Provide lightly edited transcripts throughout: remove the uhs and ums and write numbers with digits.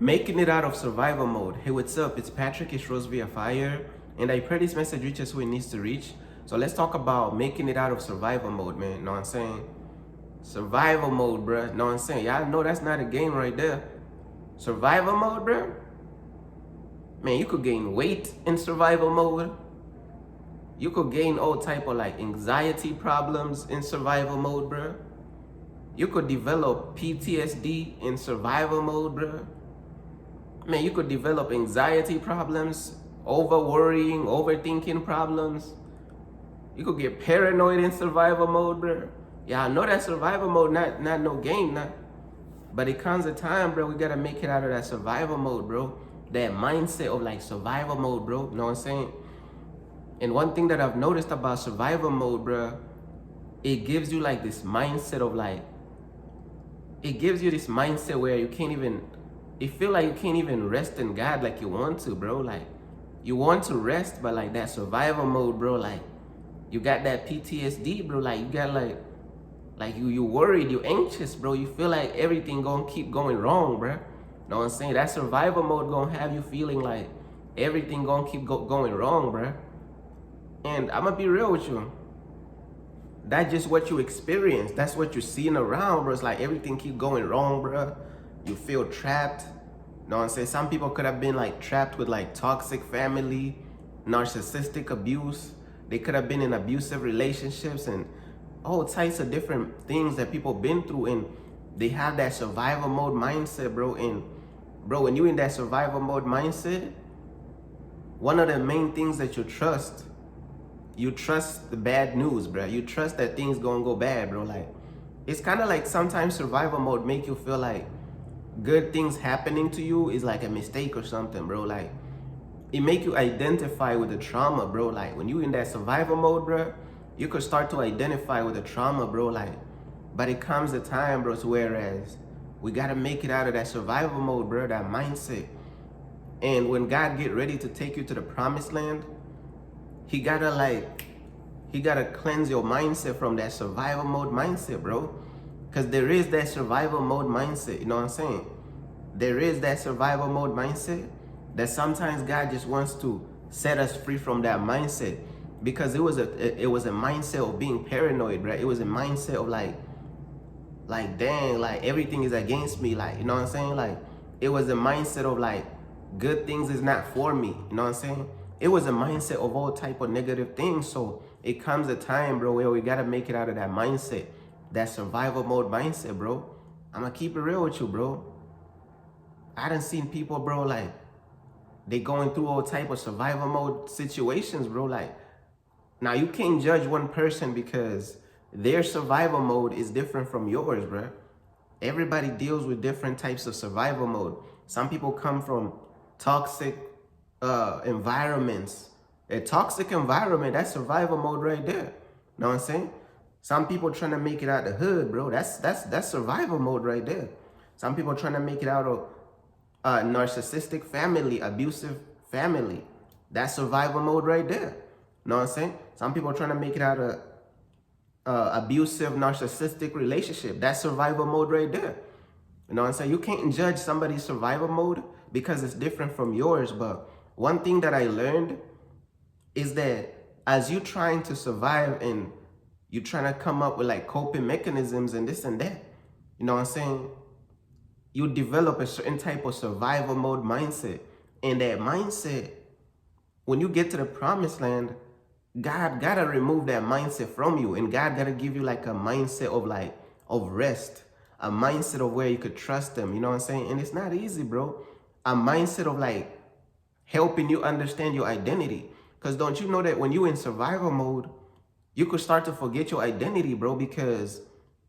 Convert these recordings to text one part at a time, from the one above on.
Making it out of survival mode. Hey, what's up? It's Patrick. It's Rose via Fire, and I pray this message reaches who it needs to reach. So let's talk about making it out of survival mode, man. Know what I'm saying? Survival mode, bruh. Know what I'm saying? Y'all know that's not a game right there. Survival mode, bruh. Man, you could gain weight in survival mode. You could gain all type of like anxiety problems in survival mode, bruh. You could develop PTSD in survival mode, bruh. Man, you could develop anxiety problems, over worrying, overthinking problems. You could get paranoid in survival mode, bro. Yeah, I know that survival mode not no game, not. But it comes a time, bro, we gotta make it out of that survival mode, bro. That mindset of like survival mode, bro. You know what I'm saying? And one thing that I've noticed about survival mode, bro, it gives you like this mindset of like, it gives you this mindset where you can't even, it feel like you can't even rest in God like you want to, bro. Like, you want to rest, but like that survival mode, bro, like, you got that PTSD, bro. Like, you got like you worried, you anxious, bro. You feel like everything gonna keep going wrong, bro. Know what I'm saying? That survival mode gonna have you feeling like everything gonna keep going wrong, bro. And I'm gonna be real with you. That's just what you experience. That's what you're seeing around, bro. It's like everything keep going wrong, bro. You feel trapped. Know what I'm saying? Some people could have been like trapped with like toxic family, narcissistic abuse. They could have been in abusive relationships and all types of different things that people been through, and they have that survival mode mindset, bro. And bro, when you in that survival mode mindset, one of the main things that you trust the bad news, bro. You trust that things gonna go bad, bro. Like, it's kind of like sometimes survival mode make you feel like good things happening to you is like a mistake or something, bro. Like, it make you identify with the trauma, bro. Like, when you in that survival mode, bro, you could start to identify with the trauma, bro. Like, but it comes a time, bro, to whereas we gotta make it out of that survival mode, bro, that mindset. And when God get ready to take you to the promised land, he gotta cleanse your mindset from that survival mode mindset, bro. Because there is that survival mode mindset, you know what I'm saying? There is that survival mode mindset that sometimes God just wants to set us free from that mindset, because it was a mindset of being paranoid, right? It was a mindset of like dang, like everything is against me, like, you know what I'm saying? Like, it was a mindset of like good things is not for me, you know what I'm saying? It was a mindset of all type of negative things. So it comes a time, bro, where we gotta make it out of that mindset, that survival mode mindset, bro. I'm gonna keep it real with you, bro. I done seen people, bro, like, they going through all type of survival mode situations, bro. Like, now you can't judge one person because their survival mode is different from yours, bro. Everybody deals with different types of survival mode. Some people come from toxic environments. A toxic environment, that's survival mode right there. Know what I'm saying? Some people trying to make it out the hood, bro. That's survival mode right there. Some people trying to make it out of narcissistic family, abusive family. That's survival mode right there. Know what I'm saying? Some people trying to make it out of abusive, narcissistic relationship. That's survival mode right there. You know what I'm saying? You can't judge somebody's survival mode because it's different from yours. But one thing that I learned is that as you trying to survive and you trying to come up with like coping mechanisms and this and that, you know what I'm saying? You develop a certain type of survival mode mindset. And that mindset, when you get to the promised land, God gotta remove that mindset from you. And God gotta give you like a mindset of rest, a mindset of where you could trust him. You know what I'm saying? And it's not easy, bro. A mindset of like helping you understand your identity. Because don't you know that when you in survival mode, you could start to forget your identity, bro, because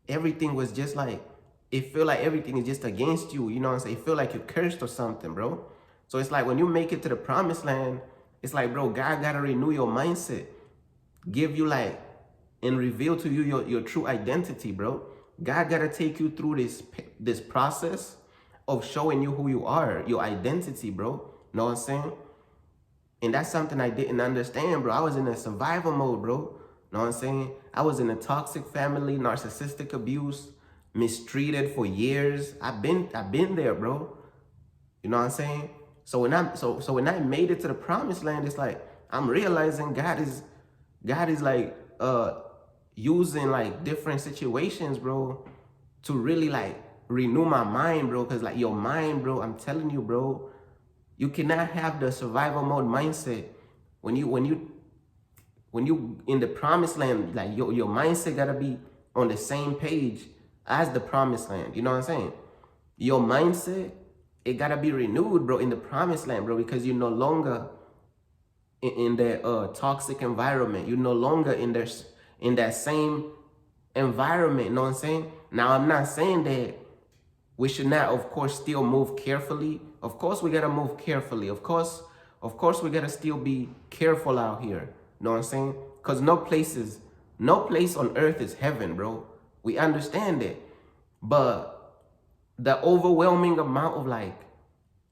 everything was just like, it feel like everything is just against you. You know what I'm saying? It feel like you're cursed or something, bro. So it's like when you make it to the promised land, it's like, bro, God gotta renew your mindset, give you like, and reveal to you your true identity, bro. God gotta take you through this process of showing you who you are, your identity, bro. Know what I'm saying? And that's something I didn't understand, bro. I was in a survival mode, bro. Know what I'm saying? I was in a toxic family, narcissistic abuse, mistreated for years. I've been there, bro. You know what I'm saying? So when I made it to the promised land, it's like I'm realizing God is like using like different situations, bro, to really like renew my mind, bro. Cause like your mind, bro, I'm telling you, bro, you cannot have the survival mode mindset when you in the promised land. Like your mindset gotta be on the same page as the promised land. You know what I'm saying? Your mindset, it gotta be renewed, bro, in the promised land, bro, because you're no longer in that toxic environment. You're no longer in that same environment. You know what I'm saying? Now, I'm not saying that we should not, of course, still move carefully. Of course, we gotta move carefully. Of course, we gotta still be careful out here. You know what I'm saying? Because no place on earth is heaven, bro. We understand it. But the overwhelming amount of like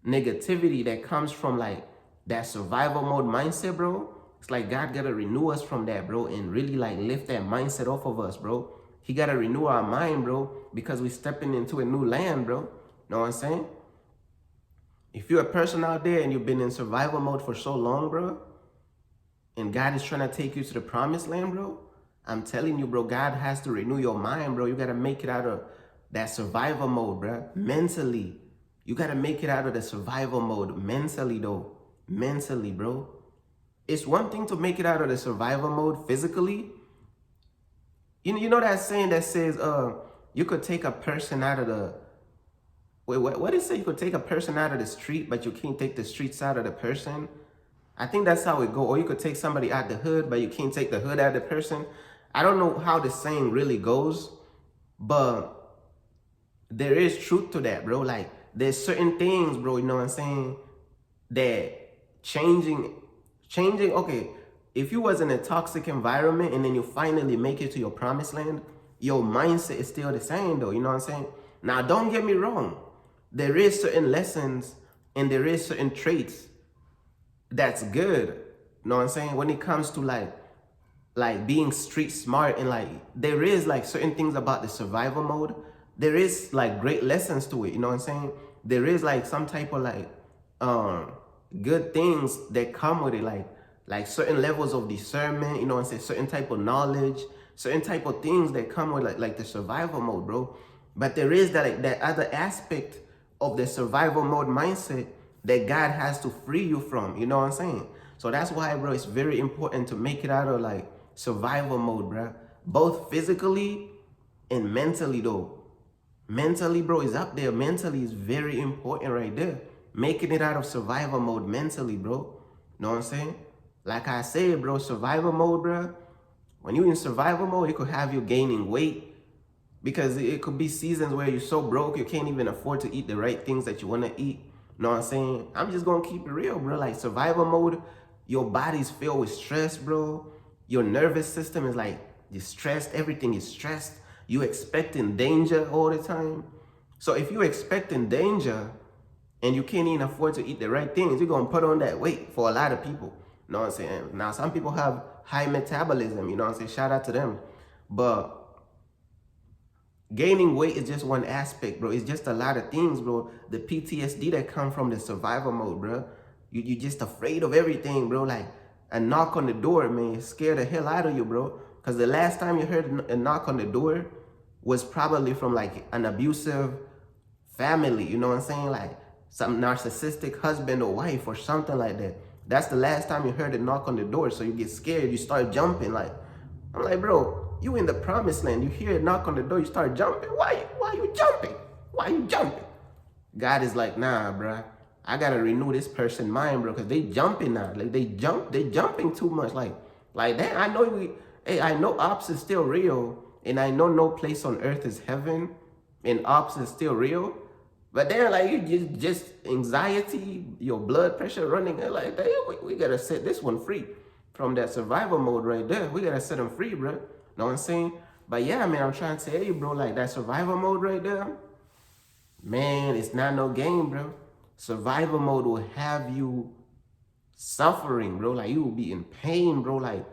negativity that comes from like that survival mode mindset, bro, it's like God gotta renew us from that, bro, and really like lift that mindset off of us, bro. He gotta renew our mind, bro, because we stepping into a new land, bro. Know what I'm saying? If you're a person out there and you've been in survival mode for so long, bro, and God is trying to take you to the promised land, bro, I'm telling you, bro, God has to renew your mind, bro. You gotta make it out of that survival mode, bro. Mentally. You gotta make it out of the survival mode mentally, though. Mentally, bro. It's one thing to make it out of the survival mode physically. You know that saying that says you could take a person out of the what is it? You could take a person out of the street, but you can't take the streets out of the person. I think that's how it go. Or you could take somebody out the hood, but you can't take the hood out of the person. I don't know how the saying really goes, but there is truth to that, bro. Like there's certain things, bro, you know what I'm saying, that changing, okay, if you was in a toxic environment and then you finally make it to your promised land, your mindset is still the same though, you know what I'm saying? Now, don't get me wrong. There is certain lessons and there is certain traits that's good, you know what I'm saying? When it comes to like being street smart and like, there is like certain things about the survival mode. There is like great lessons to it, you know what I'm saying? There is like some type of like good things that come with it, like certain levels of discernment, you know what I'm saying, certain type of knowledge, certain type of things that come with like the survival mode, bro. But there is that like that other aspect of the survival mode mindset that God has to free you from, you know what I'm saying? So that's why, bro, it's very important to make it out of like survival mode, bro. Both physically and mentally, though. Mentally, bro, is up there. Mentally is very important right there. Making it out of survival mode mentally, bro. Know what I'm saying? Like I said, bro, survival mode, bro. When you're in survival mode, it could have you gaining weight because it could be seasons where you're so broke you can't even afford to eat the right things that you want to eat. Know what I'm saying? I'm just gonna keep it real, bro. Like survival mode, your body's filled with stress, bro. Your nervous system is like you're stressed. Everything is stressed. You expecting danger all the time. So if you're expecting danger and you can't even afford to eat the right things, you're gonna put on that weight for a lot of people. You know what I'm saying? Now some people have high metabolism, you know what I'm saying? Shout out to them. But gaining weight is just one aspect, bro. It's just a lot of things, bro. The PTSD that come from the survival mode, bro. You just afraid of everything, bro. Like a knock on the door, man, scare the hell out of you, bro. Because the last time you heard a knock on the door was probably from like an abusive family, you know what I'm saying? Like some narcissistic husband or wife or something like that. That's the last time you heard a knock on the door. So you get scared, you start jumping. Like, I'm like, bro, you in the promised land. You hear a knock on the door, you start jumping. Why you jumping? Why you jumping? God is like, nah, bro. I gotta renew this person's mind, bro, because they jumping now. Like they jumping too much. Like that. I know ops is still real, and I know no place on earth is heaven, and ops is still real. But then, like, you just anxiety, your blood pressure running, like, we gotta set this one free from that survival mode right there. We gotta set them free, bro. Know what I'm saying? But yeah, man, I'm trying to tell you, bro, like that survival mode right there, man, it's not no game, bro. Survival mode will have you suffering, bro. Like you will be in pain, bro. Like,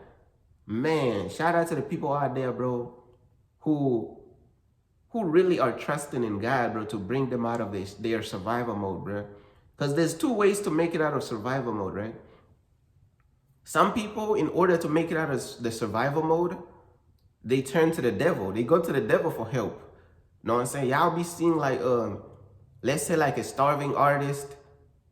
man, shout out to the people out there, bro, who really are trusting in God, bro, to bring them out of their survival mode, bro. Because there's two ways to make it out of survival mode, right? Some people, in order to make it out of the survival mode, they turn to the devil. They go to the devil for help. Know what I'm saying? Y'all be seeing like, let's say like a starving artist,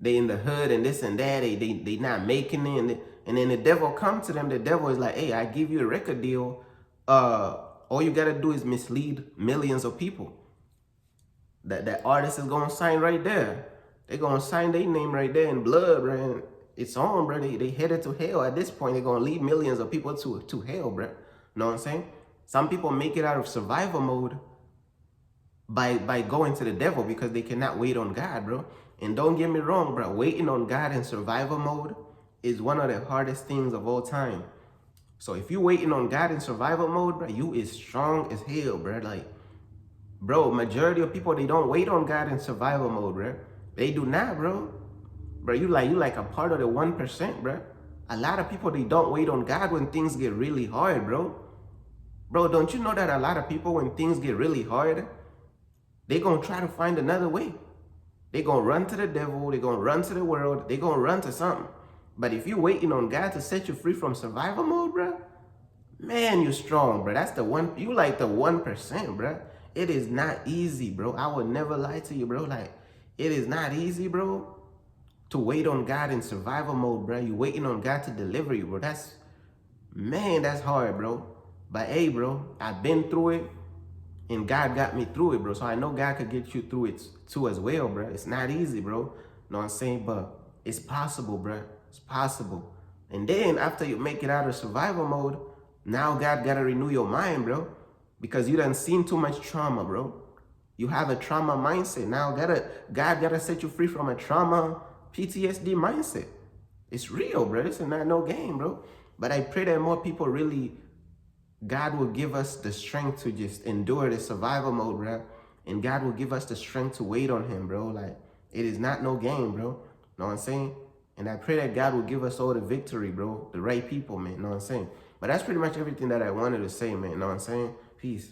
they in the hood and this and that, they not making it, and then the devil come to them. The devil is like, hey, I give you a record deal. All you gotta do is mislead millions of people. That artist is gonna sign right there. They gonna sign their name right there in blood, bro. And it's on, bro. They headed to hell at this point. They're gonna lead millions of people to hell, bro. Know what I'm saying? Some people make it out of survival mode by going to the devil because they cannot wait on God, bro. And don't get me wrong, bro. Waiting on God in survival mode is one of the hardest things of all time. So if you waiting on God in survival mode, bro, you is strong as hell, bro. Like, bro, majority of people, they don't wait on God in survival mode, bro. They do not, bro. Bro, you like a part of the 1%, bro. A lot of people, they don't wait on God when things get really hard, bro. Bro, don't you know that a lot of people, when things get really hard, they gonna try to find another way. They gonna run to the devil, they gonna run to the world, they gonna run to something. But if you waiting on God to set you free from survival mode, bro, man, you strong, bro. That's the one, you like the 1%, bro. It is not easy, bro. I would never lie to you, bro. Like, it is not easy, bro, to wait on God in survival mode, bro. You waiting on God to deliver you, bro. That's hard, bro. But hey, bro, I've been through it, and God got me through it, bro. So I know God could get you through it too as well, bro. It's not easy, bro. Know what I'm saying? But it's possible, bro. It's possible. And then after you make it out of survival mode, now God gotta renew your mind, bro. Because you done seen too much trauma, bro. You have a trauma mindset. Now God gotta set you free from a trauma PTSD mindset. It's real, bro. This is not no game, bro. But I pray that more people really, God will give us the strength to just endure the survival mode, bro. And God will give us the strength to wait on him, bro. Like, it is not no game, bro. Know what I'm saying? And I pray that God will give us all the victory, bro. The right people, man. Know what I'm saying? But that's pretty much everything that I wanted to say, man. Know what I'm saying? Peace.